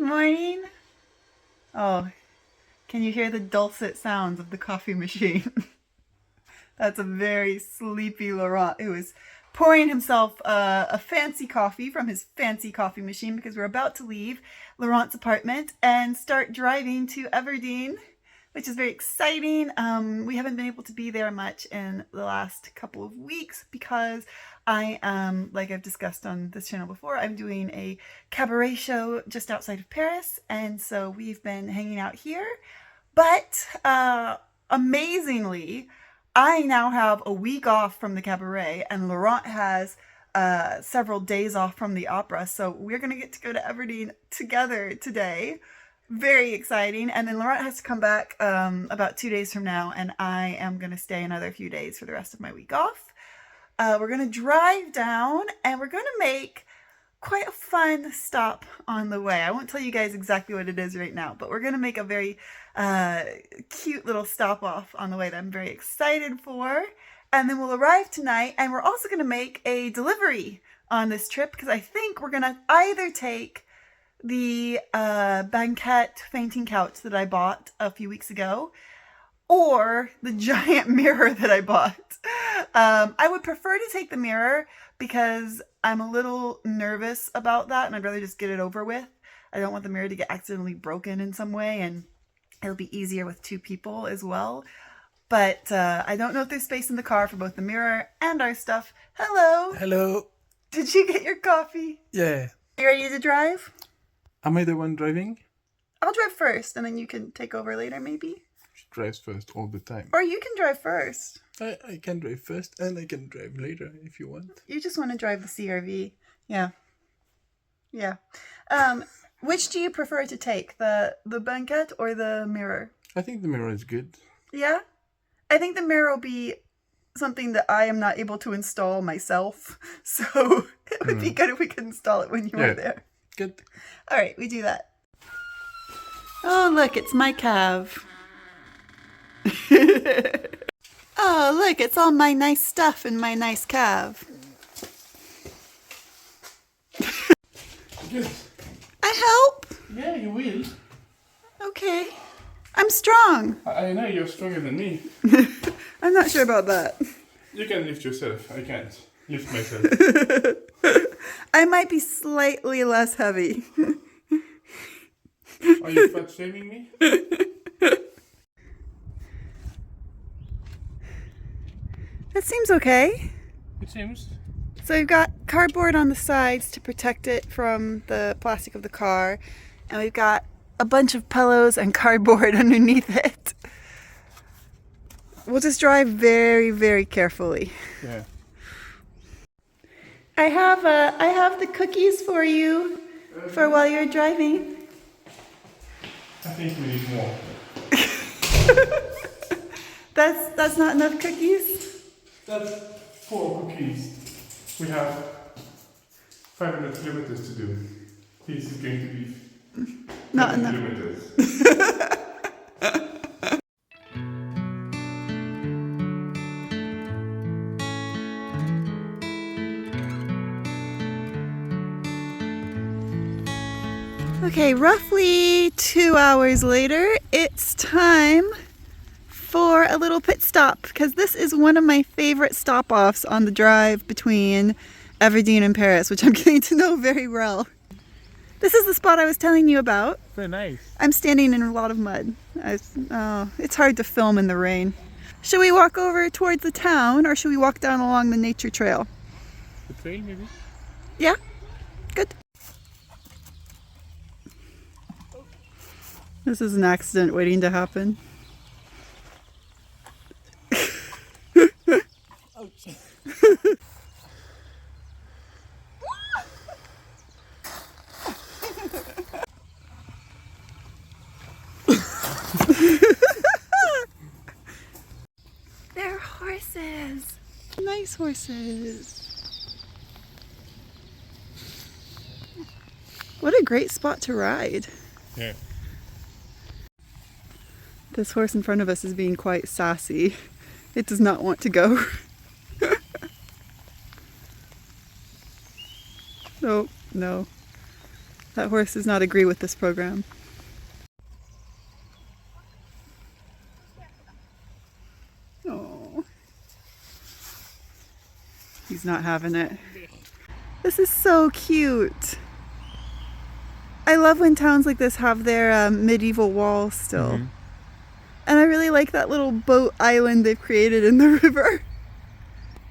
morning. Oh, can you hear the dulcet sounds of the coffee machine? That's a very sleepy Laurent who is pouring himself a fancy coffee from his fancy coffee machine because we're about to leave Laurent's apartment and start driving to Everdeen, which is very exciting. We haven't been able to be there much in the last couple of weeks because I am, like I've discussed on this channel before, I'm doing a cabaret show just outside of Paris, and so we've been hanging out here. But amazingly, I now have a week off from the cabaret, and Laurent has several days off from the opera, so we're gonna get to go to Everdeen together today. Very exciting. And then Laurent has to come back about 2 days from now, and I am going to stay another few days for the rest of my week off. We're going to drive down, and we're going to make quite a fun stop on the way. I won't tell you guys exactly what it is right now, but we're going to make a very cute little stop off on the way that I'm very excited for. And then we'll arrive tonight, and we're also going to make a delivery on this trip because I think we're going to either take the banquette fainting couch that I bought a few weeks ago, or the giant mirror that I bought. I would prefer to take the mirror because I'm a little nervous about that, and I'd rather just get it over with. I don't want the mirror to get accidentally broken in some way, and it'll be easier with two people as well. But I don't know if there's space in the car for both the mirror and our stuff. Hello! Hello! Did you get your coffee? Yeah. You ready to drive? Am I the one driving? I'll drive first, and then you can take over later, maybe? She drives first all the time. Or you can drive first. I can drive first, and I can drive later if you want. You just want to drive the CRV. Yeah. Yeah. Which do you prefer to take? The banquette or the mirror? I think the mirror is good. Yeah? I think the mirror will be something that I am not able to install myself. So it would be good if we could install it when you were there. Good. All right, we do that. Oh, look, it's my cav. Oh, look, it's all my nice stuff in my nice cav. Good. I help? Yeah, you will. Okay. I'm strong. I know you're stronger than me. I'm not sure about that. You can lift yourself. I can't lift myself. I might be slightly less heavy. Are you fat shaming me? That seems okay. It seems. So we've got cardboard on the sides to protect it from the plastic of the car, and we've got a bunch of pillows and cardboard underneath it. We'll just drive very, very carefully. Yeah. I have the cookies for you for while you're driving. I think we need more. That's not enough cookies? That's 4 cookies. We have 500 kilometers to do. This is going to be Not enough. Kilometers. Okay, roughly 2 hours later, it's time for a little pit stop because this is one of my favorite stop-offs on the drive between Everdeen and Paris, which I'm getting to know very well. This is the spot I was telling you about. Very nice. I'm standing in a lot of mud. It's hard to film in the rain. Should we walk over towards the town or should we walk down along the nature trail? The trail, maybe? Yeah? Good. This is an accident waiting to happen. Ouch. They're horses. Nice horses. What a great spot to ride. Yeah. This horse in front of us is being quite sassy. It does not want to go. Oh, no. That horse does not agree with this program. Oh, he's not having it. This is so cute. I love when towns like this have their medieval walls still. Mhm. And I really like that little boat island they've created in the river.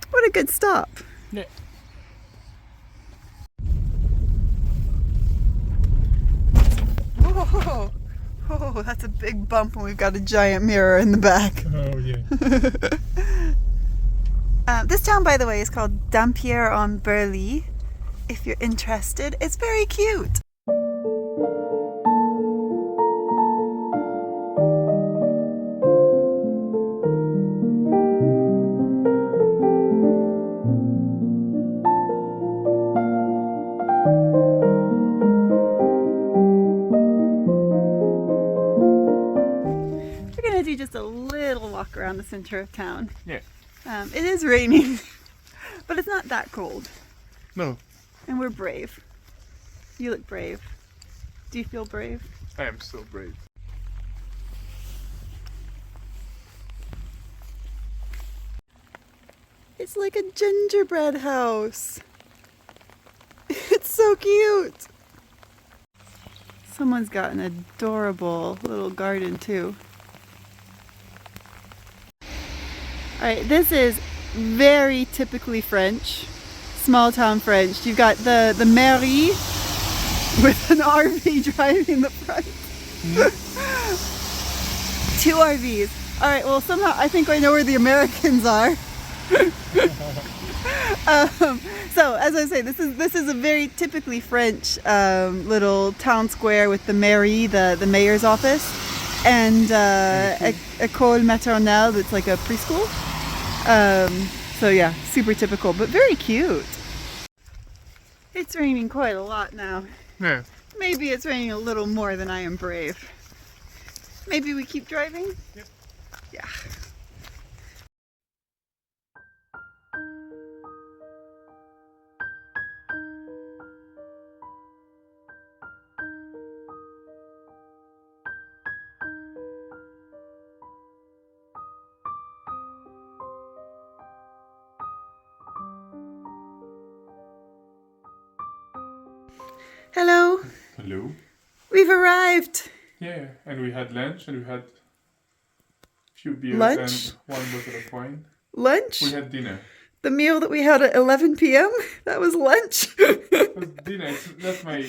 What a good stop. Yeah. Whoa. Oh, that's a big bump when we've got a giant mirror in the back. Oh yeah. This town, by the way, is called Dampierre en Burly. If you're interested, it's very cute. We're gonna do just a little walk around the center of town. Yeah. It is raining, but it's not that cold. No, And we're brave. You look brave. Do you feel brave? I am so brave. It's like a gingerbread house. It's so cute. Someone's got an adorable little garden too. Alright, this is very typically French. Small town French. You've got the mairie with an RV driving the front. Two RVs. Alright, well somehow I think I know where the Americans are. So as I say, this is a very typically French little town square with the mairie, the mayor's office, and école maternelle, that's like a preschool. So yeah, super typical, but very cute. It's raining quite a lot now. Yeah. Maybe it's raining a little more than I am brave. Maybe we keep driving? Yep. Yeah. Hello, Hello. we've arrived. Yeah, and we had lunch and we had a few beers Lunch? and one bottle of wine. Lunch? We had dinner. The meal that we had at 11 p.m. That was lunch. It was dinner. It's not my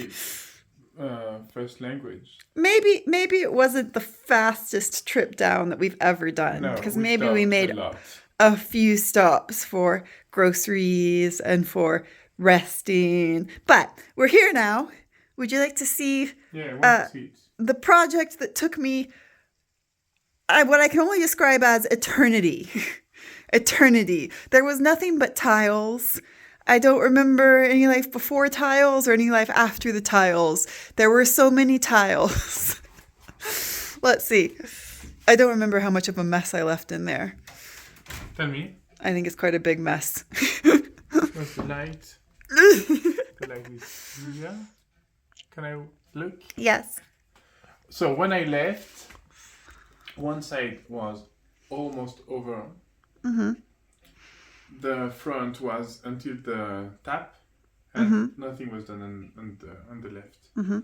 first language. Maybe it wasn't the fastest trip down that we've ever done, No, because we maybe we stopped made a lot. a few stops for groceries and for resting. But we're here now. Would you like to see Yeah, one seat. the project that took me what I can only describe as eternity? Eternity. There was nothing but tiles. I don't remember any life before tiles or any life after the tiles. There were so many tiles. Let's see. I don't remember how much of a mess I left in there. Tell me, I think it's quite a big mess. where's the light? The light is here. Can I look? Yes. So when I left, one side was almost over. Mm-hmm. The front was until the tap, and nothing was done on the left. Mm-hmm.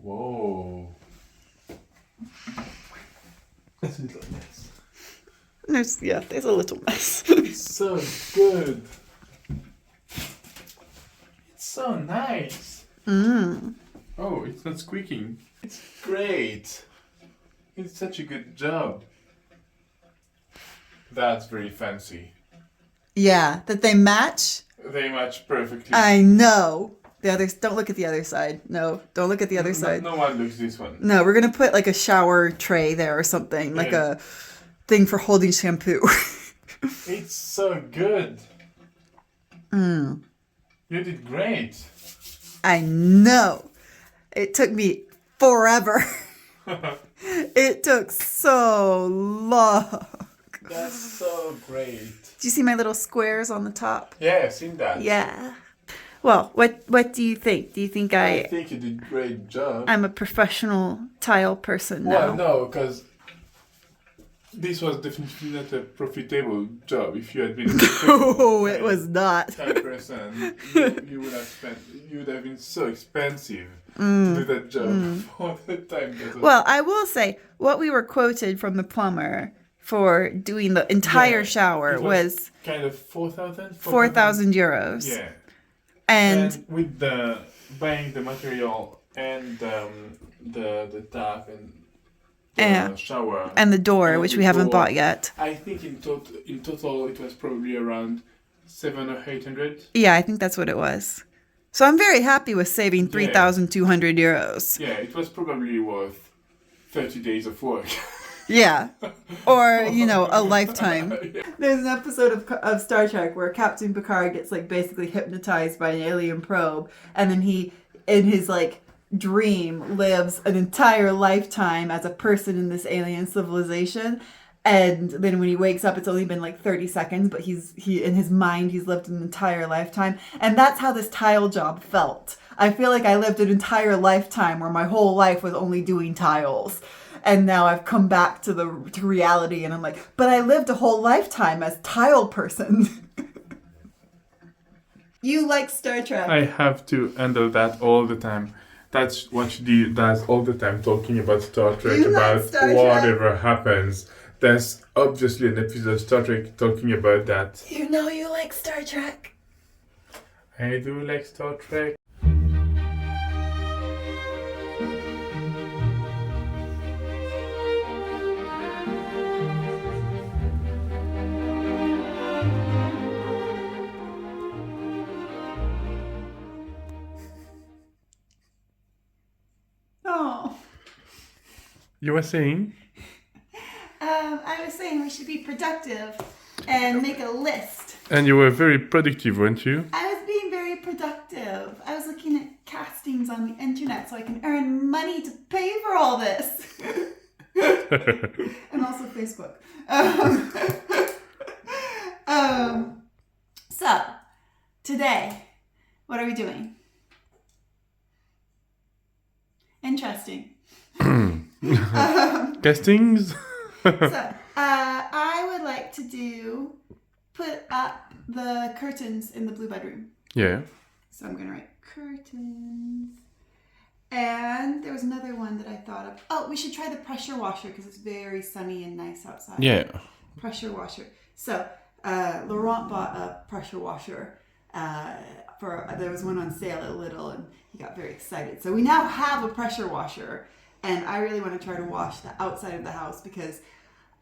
Whoa. That's a little mess. There's a little mess. It's so good. It's so nice. Oh, it's not squeaking. It's great. It's such a good job. That's very fancy. Yeah, that they match. They match perfectly. I know. The others, don't look at the other side. No, don't look at the other side. No one looks this one. No, we're gonna put like a shower tray there or something, like Yeah. a thing for holding shampoo. It's so good. You did great. I know. It took me forever. It took so long. That's so great. Do you see my little squares on the top? Yeah, I've seen that. Yeah. Well, what do you think? Do you think I think you did a great job. I'm a professional tile person now? Well, no, because this was definitely not a profitable job. If you had been a No, it was not. tile person, you would have been so expensive to do that job for the time. Well, I will say what we were quoted from the plumber for doing the entire shower was kind of 4,000 euros. Yeah. And with the buying the material and the tap and the shower and the door, which we haven't bought yet. I think in total it was probably around 700 or 800. Yeah, I think that's what it was. So I'm very happy with saving 3,200 euros. Yeah, it was probably worth 30 days of work. Yeah. Or, a lifetime. Yeah. There's an episode of Star Trek where Captain Picard gets basically hypnotized by an alien probe, and then he, in his dream, lives an entire lifetime as a person in this alien civilization. And then when he wakes up, it's only been 30 seconds, but he in his mind, he's lived an entire lifetime. And that's how this tile job felt. I feel like I lived an entire lifetime where my whole life was only doing tiles. And now I've come back to reality, and I'm like, but I lived a whole lifetime as tile person. You like Star Trek. I have to handle that all the time. That's what she does all the time, talking about Star Trek, whatever happens. There's obviously an episode of Star Trek talking about that. You like Star Trek. I do like Star Trek. Oh. You were saying? I was saying we should be productive and make a list. And you were very productive, weren't you? I was being very productive. I was looking at castings on the internet so I can earn money to pay for all this. And also Facebook. So, today, what are we doing? Interesting. Castings? So, I would like to put up the curtains in the blue bedroom. Yeah. So I'm going to write curtains. And there was another one that I thought of. Oh, we should try the pressure washer because it's very sunny and nice outside. Yeah. Pressure washer. So, Laurent bought a pressure washer. There was one on sale at Lidl, and he got very excited. So we now have a pressure washer, and I really want to try to wash the outside of the house because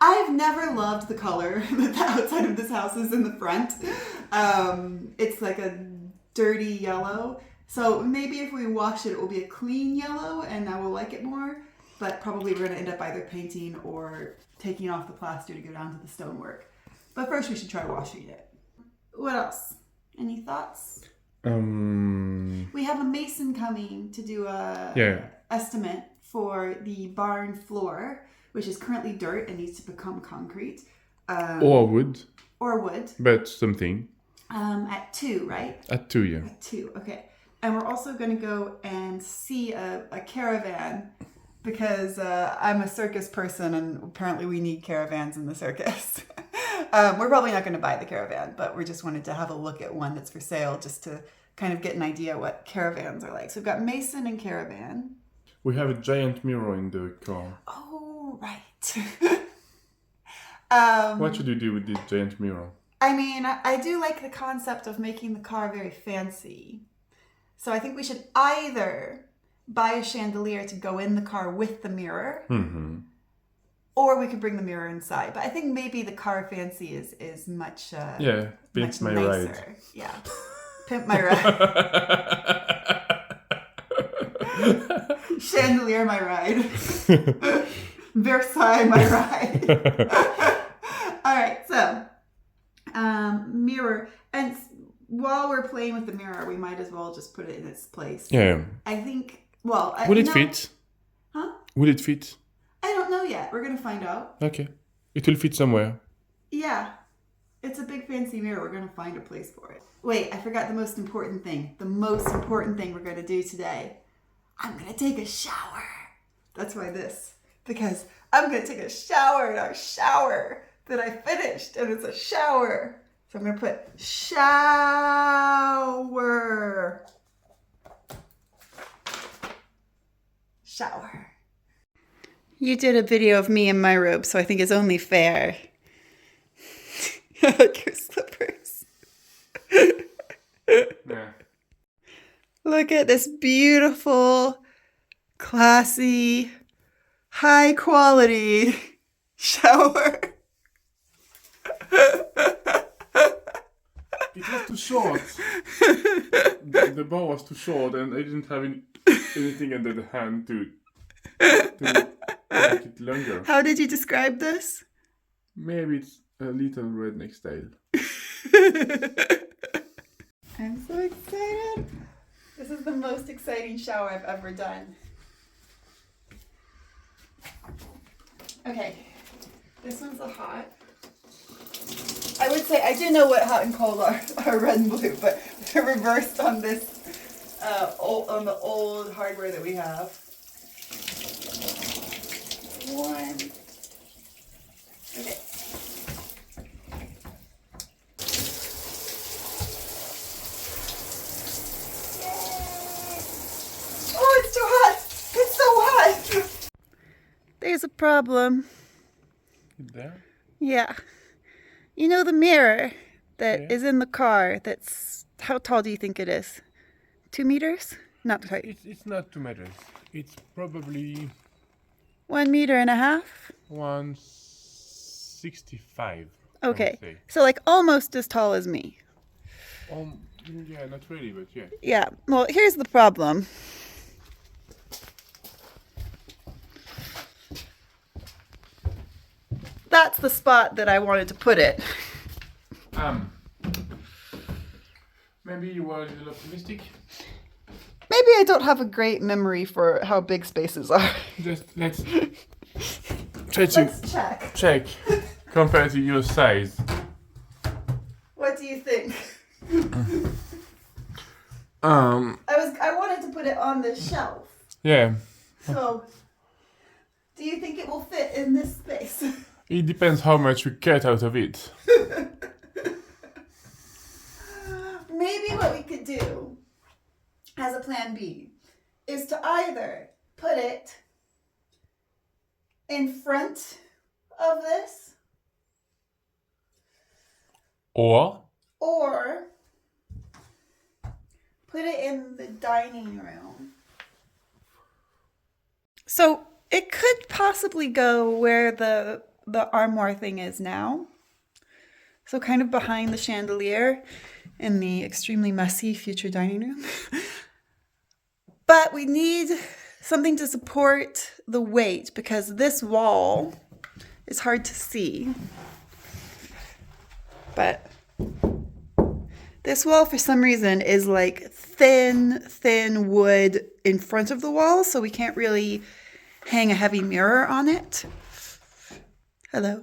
I've never loved the color that the outside of this house is in the front. It's like a dirty yellow. So maybe if we wash it, it will be a clean yellow, and I will like it more. But probably we're going to end up either painting or taking off the plaster to go down to the stonework. But first we should try washing it. What else? Any thoughts? We have a mason coming to do a estimate for the barn floor, which is currently dirt and needs to become concrete. Or wood. Or wood. But something. At 2, right? At 2, yeah. At 2, okay. And we're also going to go and see a caravan because I'm a circus person and apparently we need caravans in the circus. We're probably not going to buy the caravan, but we just wanted to have a look at one that's for sale just to kind of get an idea what caravans are like. So we've got mason and caravan. We have a giant mirror in the car. Oh, right. What should you do with this giant mirror? I mean, I do like the concept of making the car very fancy. So I think we should either buy a chandelier to go in the car with the mirror, or we could bring the mirror inside. But I think maybe the car fancy is much pimp my nicer. ride. Yeah, pimp my ride. Chandelier my ride. Versailles my ride. All right, so mirror. And while we're playing with the mirror, we might as well just put it in its place. Yeah. I think, well... Will it fit? Huh? Will it fit? I don't know yet. We're going to find out. Okay. It will fit somewhere. Yeah. It's a big fancy mirror. We're going to find a place for it. Wait, I forgot the most important thing. The most important thing we're going to do today. I'm going to take a shower. That's why this. Because I'm going to take a shower in our shower that I finished. And it's a shower. So I'm going to put shower. Shower. You did a video of me in my robe, so I think it's only fair. I like your slippers. Yeah. Look at this beautiful, classy, high quality shower. It was too short. The bar was too short, and I didn't have anything under the hand to make it longer. How did you describe this? Maybe it's a little redneck style. I'm so excited. This is the most exciting shower I've ever done. Okay, this one's a hot. I would say I do know what hot and cold are red and blue, but they're reversed on this on the old hardware that we have. One. Okay. Oh, it's too hot! It's so hot! There's a problem. There? Yeah. You know the mirror that is in the car that's, how tall do you think it is? 2 meters? Not quite. It's not 2 meters. It's probably 1.5 meters? 165. Okay. So like almost as tall as me. Yeah, not really, but yeah. Yeah. Well, here's the problem. That's the spot that I wanted to put it. Maybe you were a little optimistic. Maybe I don't have a great memory for how big spaces are. Let's try to check compared to your size. What do you think? I wanted to put it on the shelf. Yeah. So, do you think it will fit in this space? It depends how much we cut out of it. Maybe what we could do as a plan B is to either put it in front of this Or put it in the dining room. So it could possibly go where the armoire thing is now. So kind of behind the chandelier in the extremely messy future dining room. But we need something to support the weight because this wall is hard to see. But this wall, for some reason, is like thin wood in front of the wall, so we can't really hang a heavy mirror on it. Hello.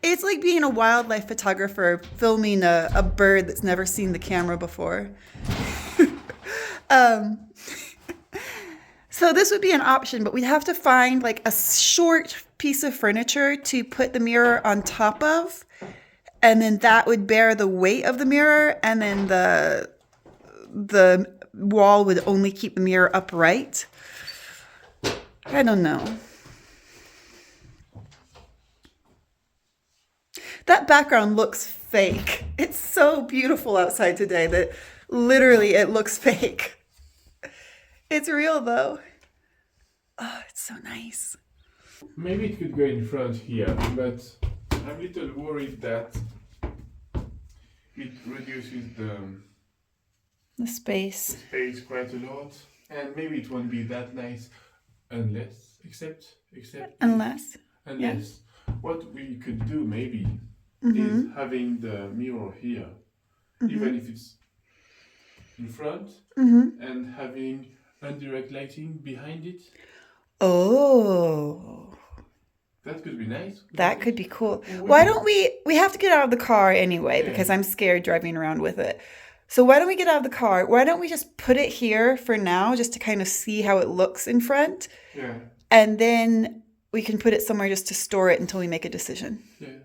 It's like being a wildlife photographer filming a bird that's never seen the camera before. So this would be an option, but we'd have to find like a short piece of furniture to put the mirror on top of, and then that would bear the weight of the mirror, and then the wall would only keep the mirror upright. I don't know. That background looks fake. It's so beautiful outside today that literally it looks fake. It's real though. Oh, it's so nice. maybe it could go in front here, but I'm a little worried that it reduces The space. space quite a lot, and maybe it won't be that nice unless, Unless. what we could do maybe is having the mirror here, even if it's in front, and having indirect lighting behind it. Oh, That could be nice. that could be cool. Why don't we have to get out of the car anyway, Yeah. because I'm scared driving around with it. So why don't we get out of the car? Why don't we just put it here for now, just to kind of see how it looks in front? Yeah. And then we can put it somewhere just to store it until we make a decision. Yeah.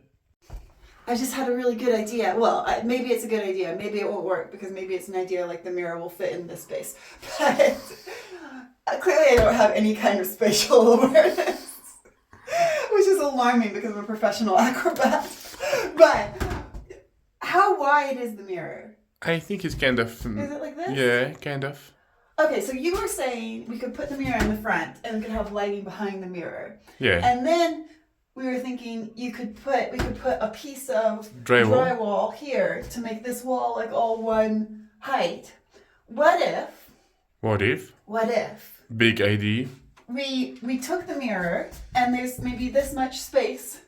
I just had a really good idea. Well, maybe it's a good idea. Maybe it won't work because maybe it's an idea like the mirror will fit in this space. But clearly I don't have any kind of spatial awareness, which is alarming because I'm a professional acrobat. But how wide is the mirror? I think it's kind of... Is it like this? Yeah, kind of. Okay, so you were saying we could put the mirror in the front and we could have lighting behind the mirror. Yeah. And then we were thinking we could put a piece of Drywall. here to make this wall like all one height. What if Big idea. we took the mirror and there's maybe this much space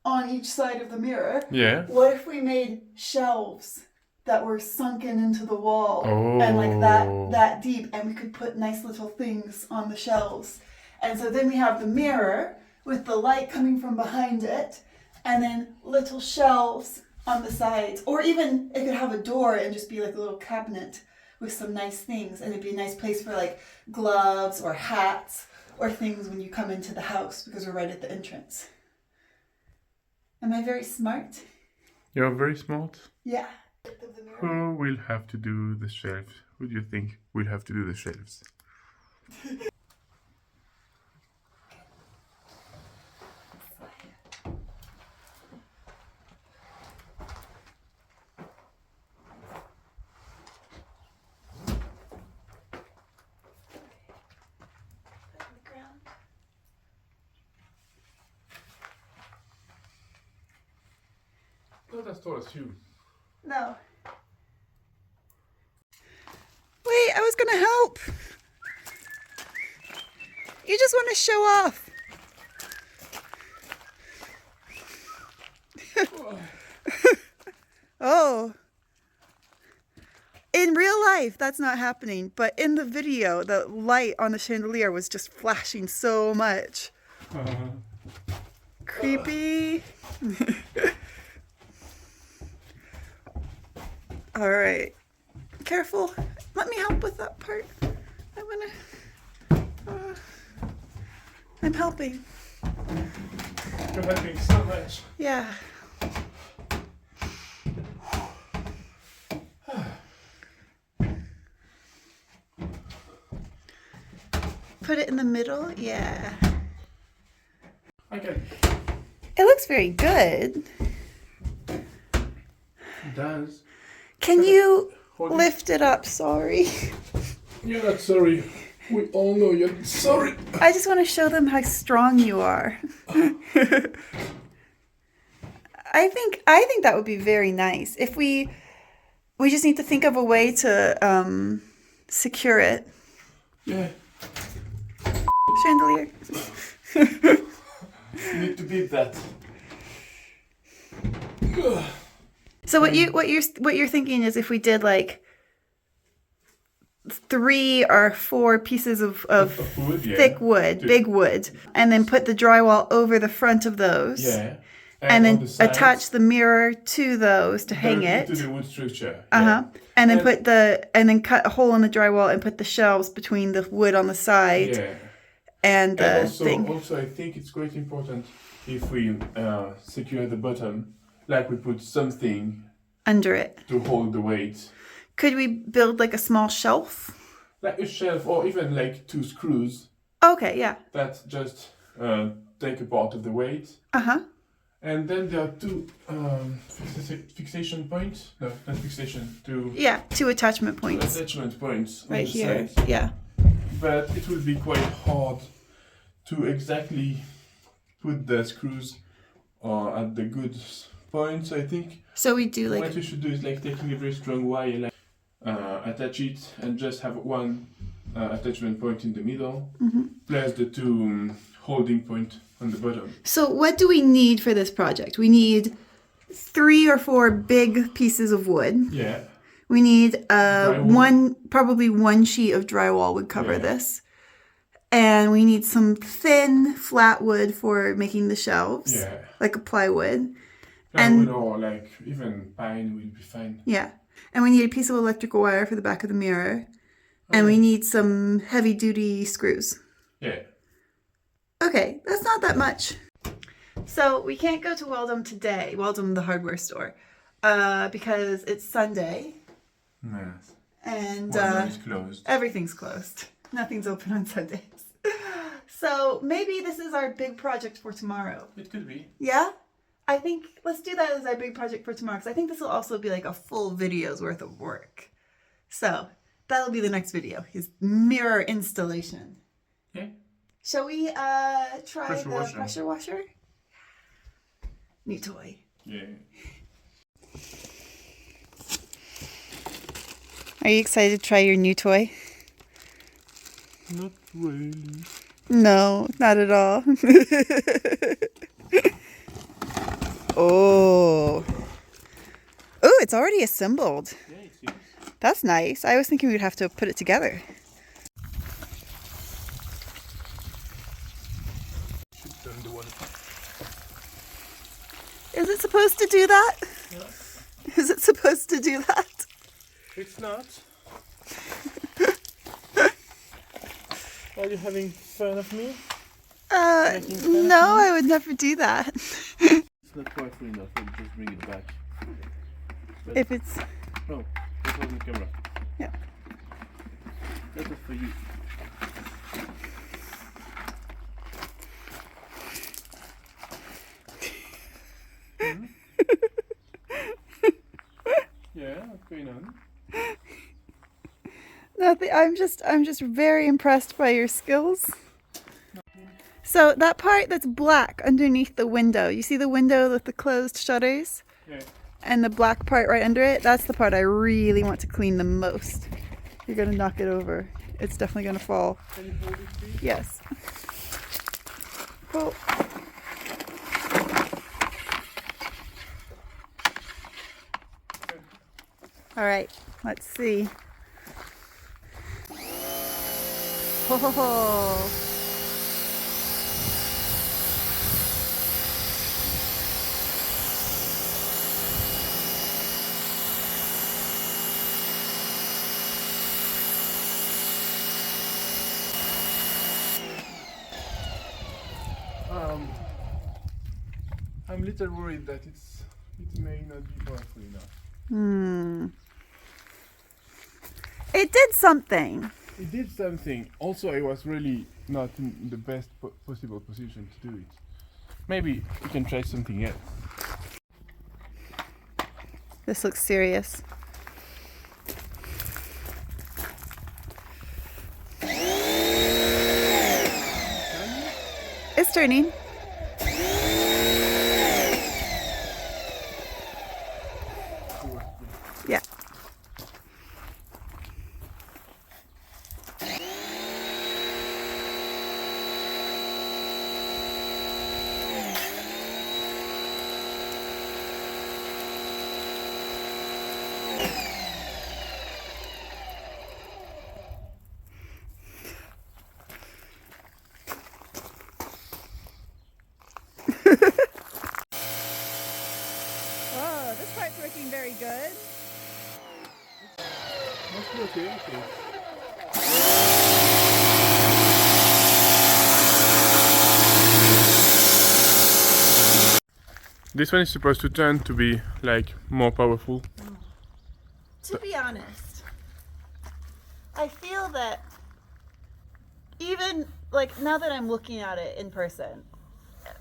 on each side of the mirror. Yeah. What if we made shelves that were sunken into the wall and like that deep, and we could put nice little things on the shelves. And so then we have the mirror with the light coming from behind it, and then little shelves on the sides, or even it could have a door and just be like a little cabinet with some nice things, and it'd be a nice place for like gloves or hats or things when you come into the house, because we're right at the entrance. Am I very smart? You're very smart. Yeah. Who will have to do the shelves? Who do you think will have to do the shelves? Not as tall as you. No. Wait, I was gonna help. You just want to show off. Oh. In real life, that's not happening, but in the video, the light on the chandelier was just flashing so much. Creepy. All right. Careful. Let me help with that part. I'm helping. You're helping so much. Yeah. Put it in the middle. Yeah. Okay. It looks very good. It does. Can you Hold it. lift it up? Sorry. You're not sorry. We all know you're sorry. I just want to show them how strong you are. I think that would be very nice. If we just need to think of a way to secure it. Yeah. Chandelier. You need to beat that. So what you're thinking is if we did like 3 or 4 pieces of wood, yeah. thick wood, big wood, and then put the drywall over the front of those. Yeah. And then on the sides, attach the mirror to those to hang it. To the wood structure. Uh-huh. And then cut a hole in the drywall and put the shelves between the wood on the side Yeah. and the And thing. also, I think it's quite important if we secure the bottom, like we put something Under it. to hold the weight. Could we build like a small shelf? Like a shelf, or even like 2 screws Okay, yeah. that just take a part of the weight. Uh-huh. And then there are 2 fixation points. No, not fixation. 2 Yeah, 2 attachment points. attachment points Right on the here. side. Yeah. But it will be quite hard to exactly put the screws at the good points, I think. So we do like What we should do is like taking a very strong wire, like attach it and just have one attachment point in the middle, plus the 2 holding point on the bottom. So what do we need for this project? We need 3 or 4 big pieces of wood. Yeah. We need Drywall. probably one sheet of drywall would cover Yeah. this. And we need some thin flat wood for making the shelves. Yeah. Like a plywood. Plywood or like even pine will be fine. Yeah. And we need a piece of electrical wire for the back of the mirror. And we need some heavy duty screws. Yeah. Okay, that's not that much. So we can't go to Weldom today, Weldom the hardware store, because it's Sunday. Yes. And Weldom is closed. Everything's closed. Nothing's open on Sundays. So maybe this is our big project for tomorrow. It could be. Yeah? I think let's do that as our big project for tomorrow, because I think this will also be like a full video's worth of work. So that'll be the next video, his mirror installation. Yeah. Shall we try Pressure the washer. pressure washer? New toy. Yeah. Are you excited to try your new toy? Not really. No, not at all. Oh. Oh, it's already assembled. Yeah, it seems. That's nice. I was thinking we'd have to put it together. Should turn the water. Is it supposed to do that? Yeah. Is it supposed to do that? It's not. Are you having fun of me? No, I would never do that. It's not quite full enough. We'll just bring it back. But If it's... no, that's on the camera. Yeah. That was for you. Yeah, what's going on? Nothing. I'm just very impressed by your skills. So that part that's black underneath the window, you see the window with the closed shutters? Yeah. And the black part right under it, that's the part I really want to clean the most. You're gonna knock it over. It's definitely gonna fall. Can you hold it, please? Yes. Cool. All right, let's see. Ho ho ho. I'm a little worried that it may not be powerful enough. It did something. It did something. Also, I was really not in the best possible position to do it. Maybe we can try something else. This looks serious. It's turning. Yeah. Oh, this part's working very good. Must be okay. This one is supposed to turn to be like more powerful. To be honest, I feel that even like now that I'm looking at it in person,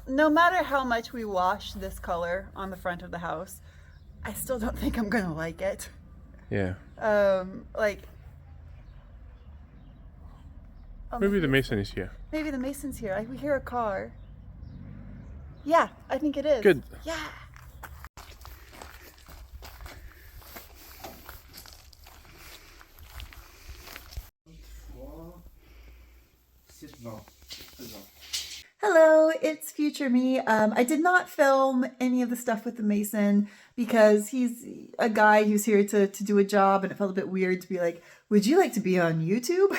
no matter how much we wash this color on the front of the house, I still don't think I'm gonna like it. Yeah. Like Maybe the mason is here. maybe the mason's here. We hear a car. Yeah, I think it is. Good. Yeah. Hello, it's future me. I did not film any of the stuff with the mason because he's a guy who's here to do a job, and it felt a bit weird to be like, would you like to be on YouTube?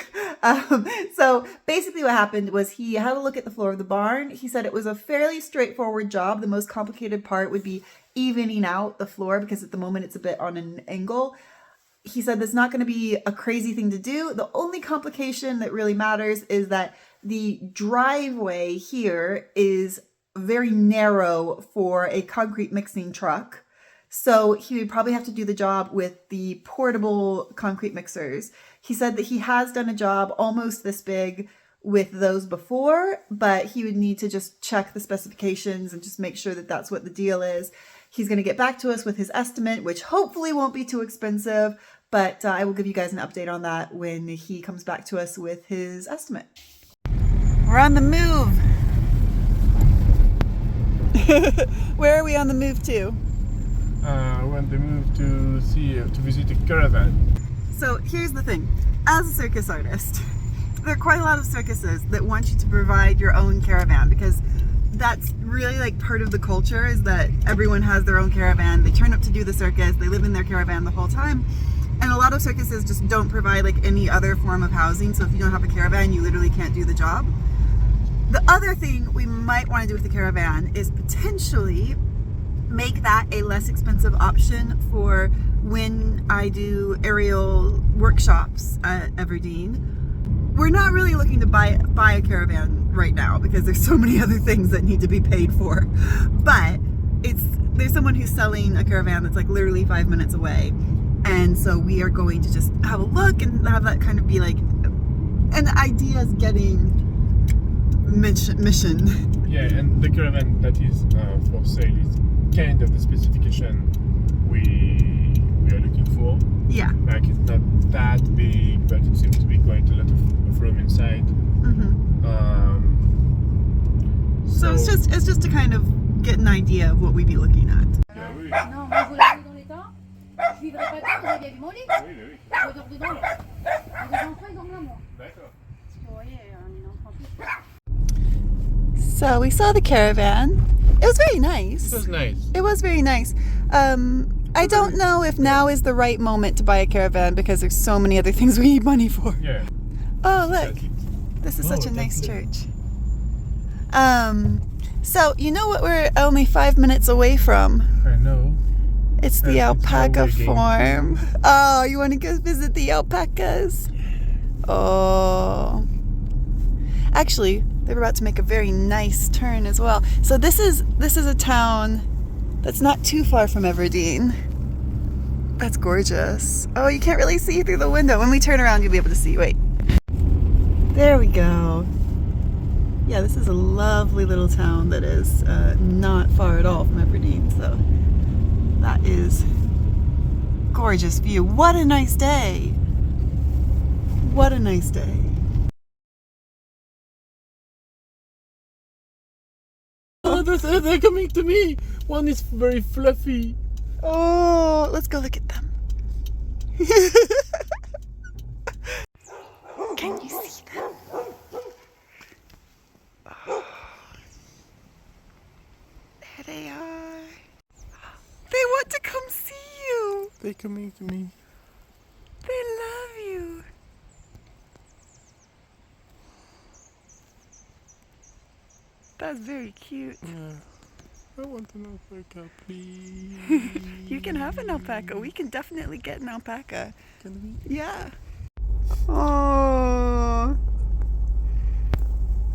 So basically what happened was he had a look at the floor of the barn. He said it was a fairly straightforward job. The most complicated part would be evening out the floor because at the moment it's a bit on an angle. He said that's not going to be a crazy thing to do. The only complication that really matters is that the driveway here is very narrow for a concrete mixing truck. So he would probably have to do the job with the portable concrete mixers. He said that he has done a job almost this big with those before, but he would need to just check the specifications and just make sure that that's what the deal is. He's going to get back to us with his estimate, which hopefully won't be too expensive, but I will give you guys an update on that when he comes back to us with his estimate. We're on the move. Where are we on the move to? We're on the move to visit a caravan. So here's the thing. As a circus artist, there are quite a lot of circuses that want you to provide your own caravan because that's really like part of the culture is that everyone has their own caravan. They turn up to do the circus. They live in their caravan the whole time. And a lot of circuses just don't provide like any other form of housing. So if you don't have a caravan, you literally can't do the job. The other thing we might want to do with the caravan is potentially make that a less expensive option for when I do aerial workshops at Everdeen. We're not really looking to buy a caravan right now because there's so many other things that need to be paid for. But there's someone who's selling a caravan that's like literally 5 minutes away. And so we are going to just have a look and have that kind of be like an ideas getting mission. Yeah, and the caravan that is for sale is kind of the specification we are looking for. Yeah. Like it's not that big, but it seems to be quite a lot of room inside. So it's just to kind of get an idea of what we'd be looking at. Yeah, oui. Non, moi je voulais dans l'état. Je vivrai pas tant, vous avez vu mon lit. Oui, oui. Je dors dedans là. Les enfants ils dorment là moi. D'accord. Parce que vous voyez, on est en 38. So we saw the caravan. It was very nice. It was nice. It was very nice. I don't know if now is the right moment to buy a caravan because there's so many other things we need money for. Yeah. Oh, look. That's it. This is such a Oh, nice that's church. So you know what we're only 5 minutes away from? I know. It's the It's alpaca already. farm. Oh, you want to go visit the alpacas? Oh. Actually, they're about to make a very nice turn as well. So this is a town that's not too far from Everdeen. That's gorgeous. Oh, you can't really see through the window. When we turn around, you'll be able to see. Wait. There we go. Yeah, this is a lovely little town that is not far at all from Everdeen. So that is gorgeous view. What a nice day. What a nice day. Oh, they're coming to me. One is very fluffy. Oh, let's go look at them. Can you see them? Oh, there they are. They want to come see you. They're coming to me. They love you. That's very cute. Yeah. I want an alpaca, please. You can have an alpaca. We can definitely get an alpaca. Can we? Yeah. Oh.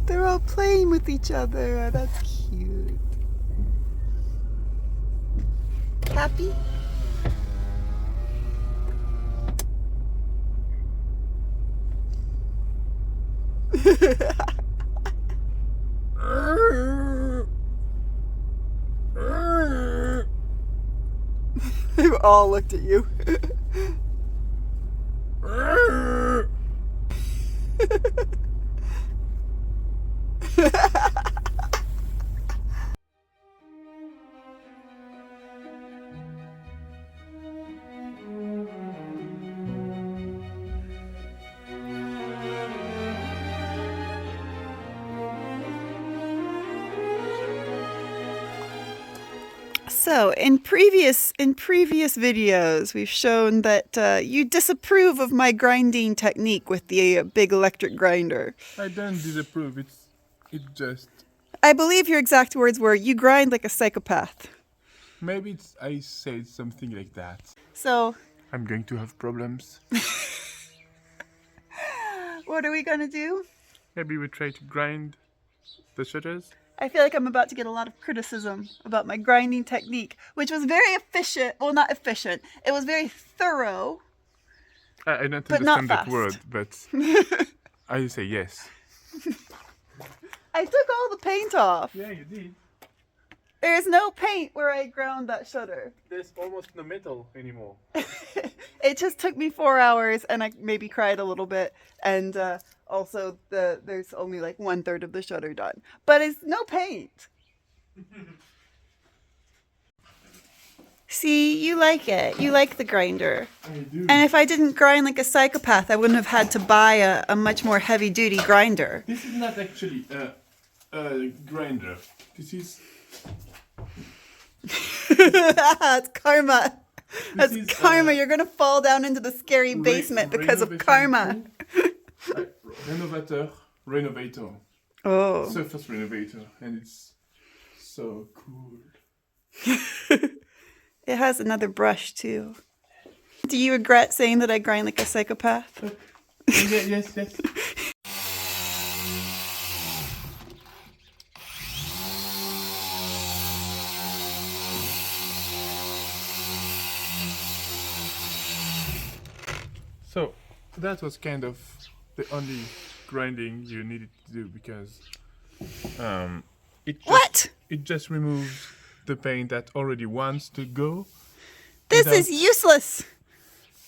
They're all playing with each other. That's cute. Happy? They all looked at you. So, in previous videos, we've shown that you disapprove of my grinding technique with the big electric grinder. I don't disapprove. It just I believe your exact words were, "You grind like a psychopath." maybe I said something like that. So, I'm going to have problems. what are we gonna do? Maybe we try to grind the shutters. I feel like I'm about to get a lot of criticism about my grinding technique, which was very efficient. Well, not efficient. It was very thorough. I don't But not understand that fast. word, but I say yes. I took all the paint off. Yeah, you did. There's no paint where I ground that shutter. There's almost no metal anymore. It just took me 4 hours, and I maybe cried a little bit. And also, there's only like 1/3 of the shutter done, but it's no paint. See, you like it. You like the grinder. I do. And if I didn't grind like a psychopath, I wouldn't have had to buy a much more heavy-duty grinder. This is not actually a grinder. This is That's karma. That's is, karma. You're gonna fall down into the scary basement because of karma. Renovator. Oh. Surface renovator, and it's so cool. It has another brush too. Do you regret saying that I grind like a psychopath? Yes. So that was kind of the only grinding you needed to do because it just removes the paint that already wants to go. This without- is useless.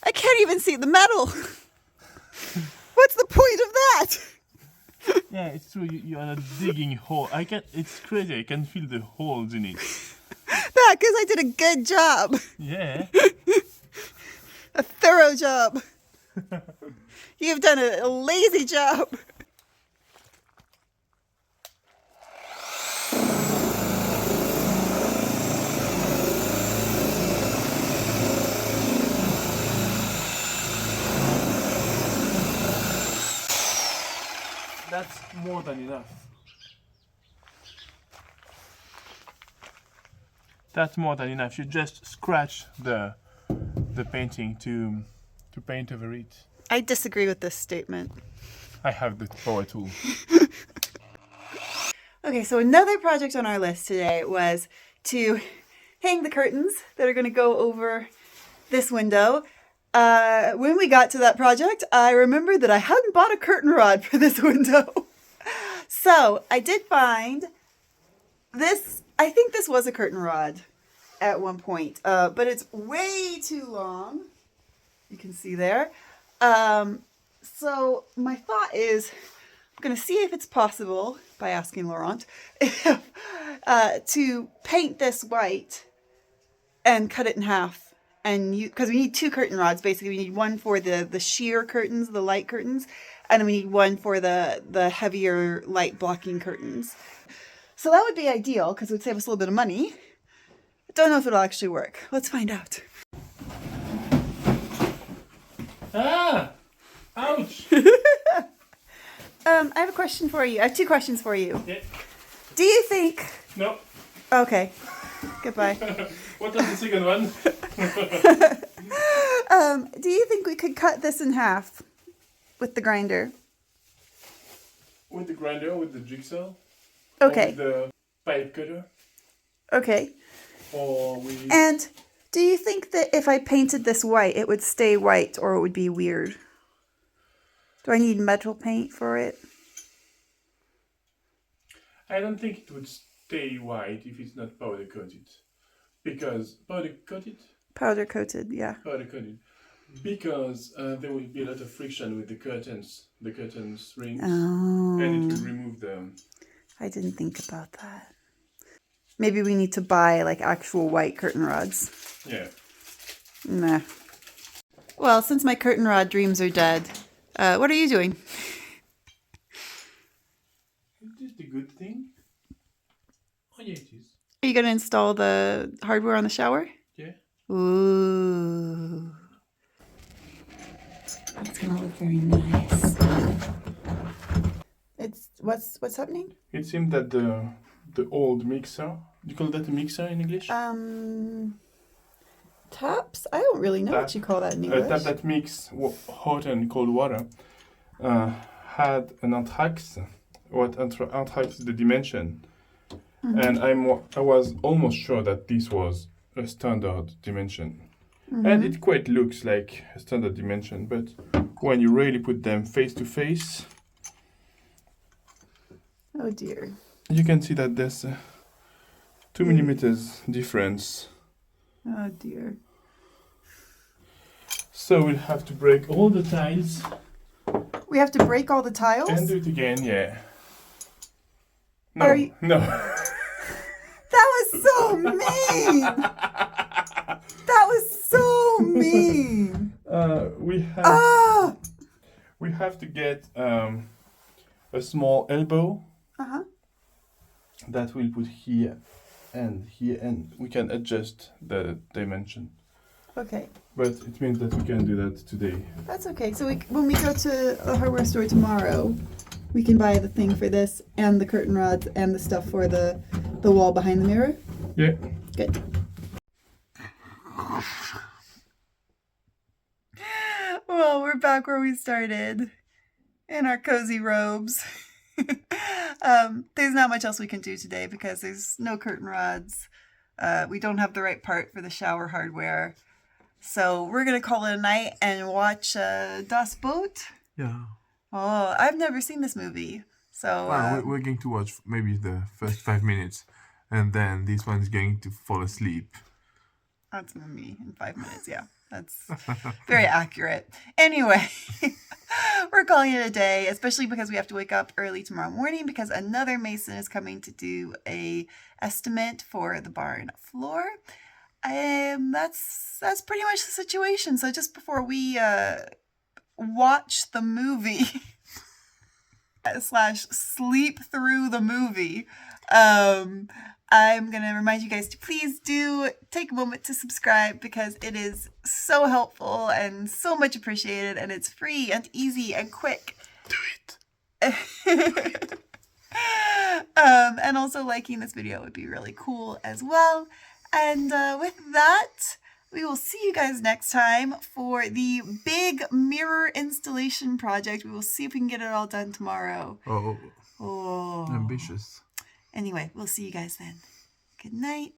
I can't even see the metal. What's the point of that? Yeah, it's true. You are not digging hole. It's crazy. I can feel the holes in it. That because I did a good job, Yeah. a thorough job. You've done a lazy job. That's more than enough. That's more than enough. You just scratch the painting to paint over it. I disagree with this statement. I have the power tool. Okay, so another project on our list today was to hang the curtains that are going to go over this window. When we got to that project, I remembered that I hadn't bought a curtain rod for this window. So I did find this. I think this was a curtain rod at one point, but it's way too long. You can see there. So my thought is I'm going to see if it's possible, by asking Laurent, to paint this white and cut it in half. And because we need 2 curtain rods, basically. We need one for the sheer curtains, the light curtains, and then we need one for the heavier light blocking curtains. So that would be ideal because it would save us a little bit of money. I don't know if it'll actually work. Let's find out. Ah! Ouch! I have a question for you. I have 2 questions for you. Yeah. Do you think... No. Okay. Goodbye. What was the second one? Do you think we could cut this in half with the grinder? With the grinder, with the jigsaw? Okay. Or with the pipe cutter? Okay. Or with... And do you think that if I painted this white, it would stay white or it would be weird? Do I need metal paint for it? I don't think it would stay white if it's not powder coated. Because powder coated? Powder coated, yeah. Powder coated. Because there will be a lot of friction with the curtains rings. Oh. And it will remove them. I didn't think about that. Maybe we need to buy like actual white curtain rods. Yeah. Nah. Well, since my curtain rod dreams are dead, what are you doing? Is this the good thing? Oh yeah, it is. Are you going to install the hardware on the shower? Yeah. Ooh. It's going to look very nice. It's what's happening? It seems that the old mixer, you call that a mixer in English? Taps? I don't really know what you call that in English. A tap that mix hot and cold water had an anthrax. What anthrax is the dimension? And I was almost sure that this was a standard dimension. And it quite looks like a standard dimension, but when you really put them face to face, oh dear. you can see that there's 2 millimeters difference. Oh dear. So we'll have to break all the tiles. We have to break all the tiles? And do it again, yeah. No, Are you... no. That was so mean! That was so mean! We have to get a small elbow that we'll put here, and we can adjust the dimension. Okay. But it means that we can do that today. That's okay. So when we go to a hardware store tomorrow, we can buy the thing for this and the curtain rods and the stuff for the wall behind the mirror? Yeah. Good. Well, we're back where we started in our cozy robes. There's not much else we can do today because there's no curtain rods. We don't have the right part for the shower hardware. So we're going to call it a night and watch Das Boot. Yeah. Oh, I've never seen this movie. So Well, we're going to watch maybe the first 5 minutes, and then this one's going to fall asleep. that's me in 5 minutes. Yeah, that's very accurate. Anyway, we're calling it a day, especially because we have to wake up early tomorrow morning because another mason is coming to do a estimate for the barn floor. That's pretty much the situation. So just before we watch the movie / sleep through the movie, I'm going to remind you guys to please do take a moment to subscribe because it is so helpful and so much appreciated, and it's free and easy and quick. Do it. And also liking this video would be really cool as well. And with that, we will see you guys next time for the big mirror installation project. We will see if we can get it all done tomorrow. Oh, Oh. ambitious. Anyway, we'll see you guys then. Good night.